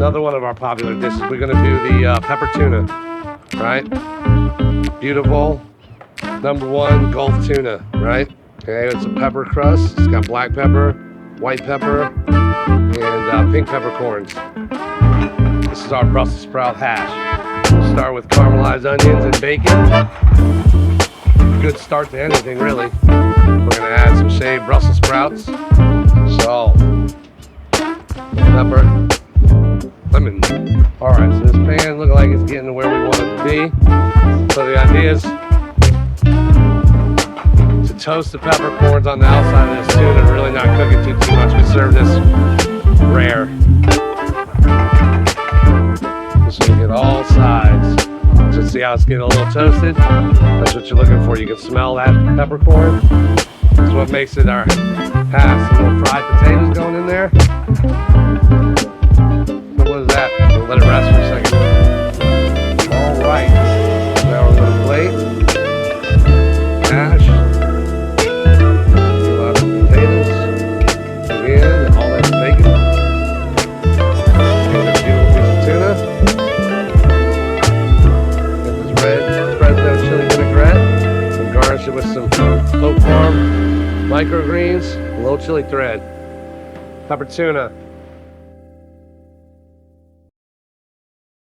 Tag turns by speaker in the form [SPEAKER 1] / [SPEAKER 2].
[SPEAKER 1] another one of our popular dishes. We're gonna do the pepper tuna, right? Beautiful, #1 Gulf tuna, right? Okay, it's a pepper crust. It's got black pepper, white pepper, and pink peppercorns. This is our Brussels sprout hash. We'll start with caramelized onions and bacon. Good start to anything, really. We're gonna add some shaved Brussels sprouts, salt, pepper, lemon. All right, so this pan looks like it's getting to where we want it to be. So the idea is to toast the peppercorns on the outside of this tuna, really not cook it too much. We serve this rare. Just gonna get all sides. Just see how it's getting a little toasted. That's what you're looking for. You can smell that peppercorn. That's what makes it our hash. Some little fried potatoes going in there. What is that? We'll let it rest for a second. All right. Now we're going to plate. Hash. A lot of potatoes. Again, all that bacon. Get this beautiful piece of tuna. Get this red Fresno chili vinaigrette. And garnish it with some Oak Farm microgreens, a little chili thread. Pepper tuna.